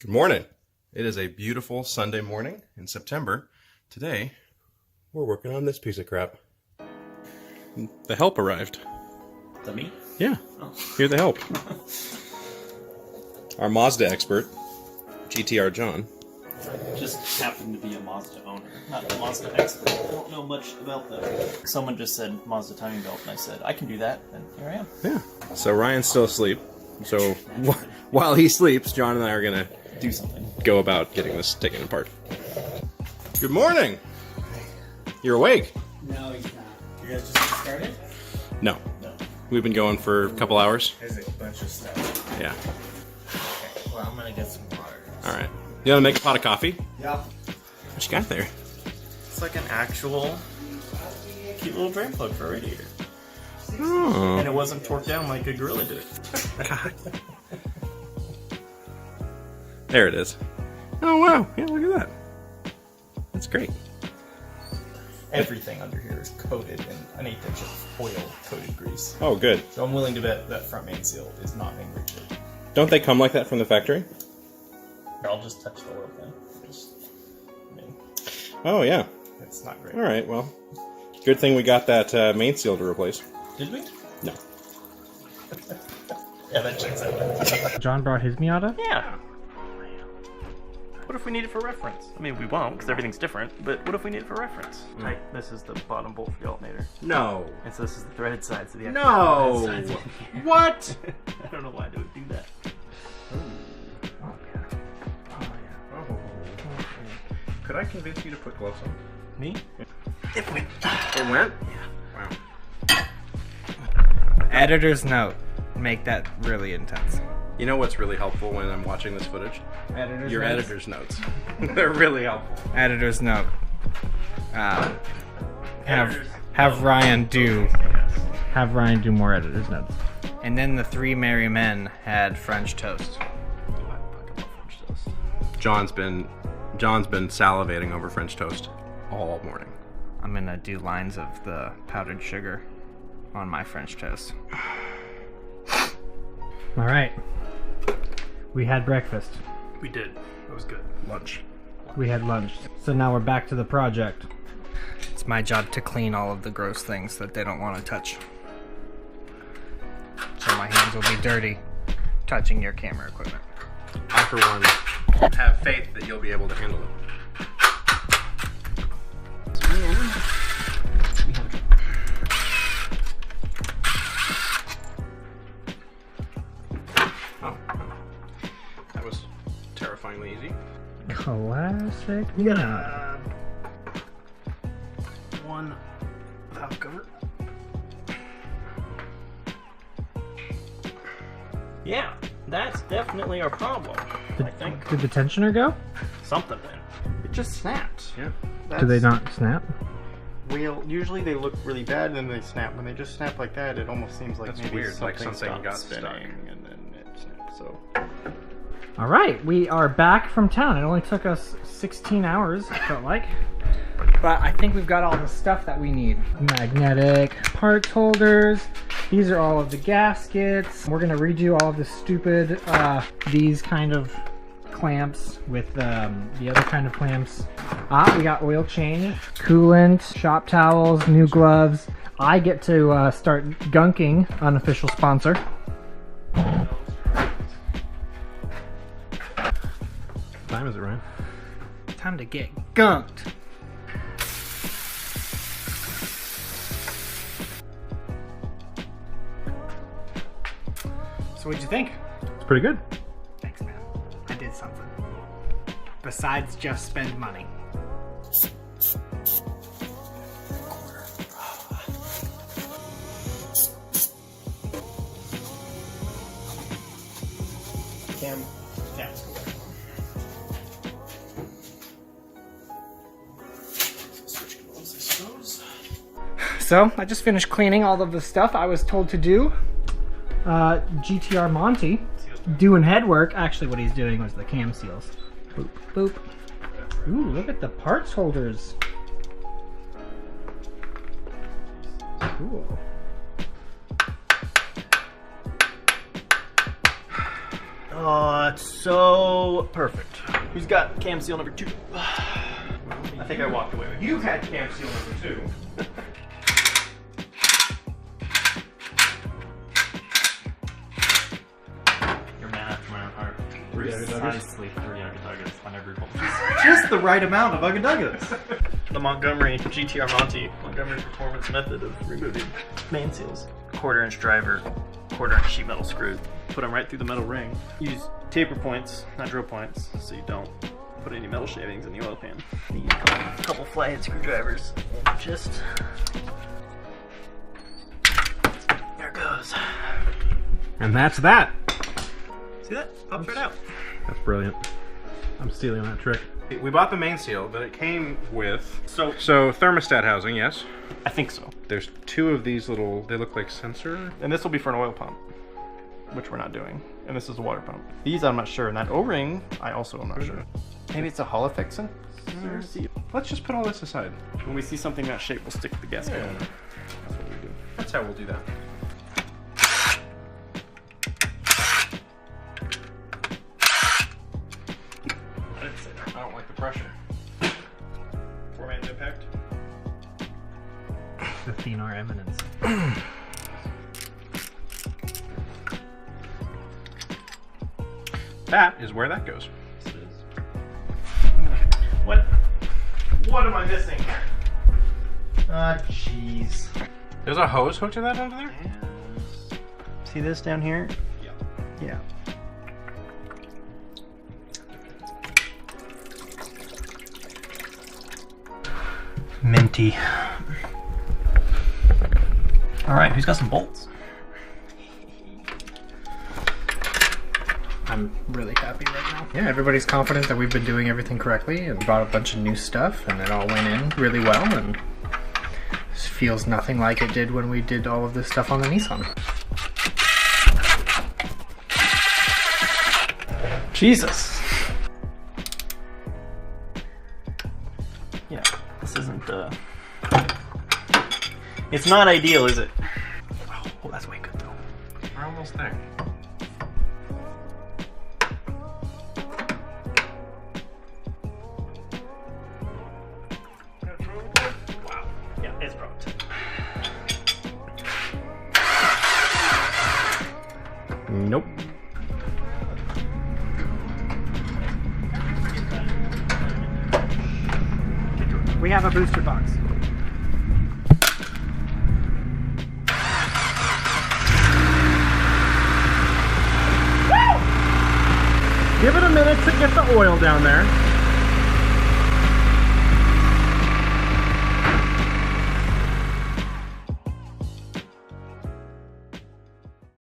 Good morning. It is a beautiful Sunday morning in September. Today, we're working on this piece of crap. The help arrived. The me? Yeah, oh. Here the help. Our Mazda expert, GTR John. Just happened to be a Mazda owner, not a Mazda expert. I don't know much about that. Someone just said Mazda timing belt, and I said, I can do that, and here I am. Yeah. So Ryan's still asleep. So while he sleeps, John and I are going to do something. Go about getting this taken apart. Good morning. You're awake? No, he's not. You guys just started? No. We've been going for a couple hours. There's a bunch of stuff. Yeah. Okay, well, I'm gonna get some water. All right. You want to make a pot of coffee? Yeah. What you got there? It's like an actual cute little drain plug for a radiator. Oh. And it wasn't torqued down like a gorilla did. God. There it is. Oh, wow. Yeah, look at that. That's great. Everything under here is coated in an 1/8 inch of oil-coated grease. Oh, good. So I'm willing to bet that front main seal is not being rigid. Don't they come like that from the factory? I'll just touch the oil then. Oh, yeah. It's not great. All right, well, good thing we got that main seal to replace. Did we? No. Yeah, that checks out. John brought his Miata? Yeah. What if we need it for reference? I mean, we won't, because everything's different, but what if we need it for reference? Right, this is the bottom bolt for the alternator. No. And so this is the threaded side, so the No. threaded side's What? I don't know why they would do that. Could I convince you to put gloves on? Me? It went. It went? Yeah. Wow. Editor's note. Make that really intense. You know what's really helpful when I'm watching this footage? Your notes? editor's notes. They're really helpful. Editor's note. Have Ryan do more editor's notes. And then the three merry men had French toast. John's been salivating over French toast all morning. I'm gonna do lines of the powdered sugar on my French toast. All right. We had breakfast. We did. It was good. Lunch. We had lunch. So now we're back to the project. It's my job to clean all of the gross things that they don't want to touch. So my hands will be dirty touching your camera equipment. I, for one, have faith that you'll be able to handle it. That was terrifyingly easy. Classic. Yeah. One valve cover. Yeah, that's definitely our problem. I think Did the tensioner go? something went. It just snapped. Yeah. Do they not snap? Well, usually they look really bad and then they snap. When they just snap like that, it almost seems like That's maybe weird, like something something got spinning stuck. and then it snaps. So All right, we are back from town. It only took us 16 hours, it felt like. But I think we've got all the stuff that we need. Magnetic parts holders. These are all of the gaskets. We're gonna redo all of the stupid, these kind of clamps with the other kind of clamps. We got oil change, coolant, shop towels, new gloves. I get to start gunking, unofficial sponsor. What time is it, Ryan? Time to get gunked. So what'd you think? It's pretty good. Thanks, man. I did something. Besides just spend money. Cam, let's go back. Switch gloves, I suppose. So I just finished cleaning all of the stuff I was told to do. GTR Monty doing head work. Actually, what he's doing was the cam seals. Boop, boop. Ooh, look at the parts holders. Cool. Oh, it's so perfect. Who's got cam seal number 2? I think I walked away with You had cam seal number 2. your man after my own heart. Precisely 300 nuggets on every bolt. Just the right amount of Ugga The Montgomery GTR Montgomery performance method of removing main seals. 1/4-inch driver, 1/4-inch sheet metal screw. Put them right through the metal ring. Use taper points, not drill points, so you don't put any metal shavings in the oil pan. Use a couple flathead screwdrivers. And just there it goes. And that's that. See that? Pops right out. That's brilliant. I'm stealing that trick. We bought the main seal, but it came with so thermostat housing, yes. I think so. There's 2 of these little, they look like sensor. And this will be for an oil pump, which we're not doing. And this is a water pump. These I'm not sure, and that O-ring I also am not sure. Maybe it's a Hall effect sensor? Let's just put all this aside. When we see something that shape, we'll stick the gasket on it. That's what we do. That's how we'll do that. I didn't say that. I don't like the pressure. 4-man impact. The Thenar Eminence. That is where that goes. Yes, it is. What am I missing here? Ah, jeez. There's a hose hooked to that under there? See this down here? Yeah. Yeah. Minty. Alright, who's got some bolts? I'm really happy right now. Yeah, everybody's confident that we've been doing everything correctly and brought a bunch of new stuff, and it all went in really well, and this feels nothing like it did when we did all of this stuff on the Nissan. Jesus. Yeah, this isn't it's not ideal, is it? Oh, that's way good though. We're almost there. Wow. Yeah, it's probably. Nope. We have a booster box. Give it a minute to get the oil down there.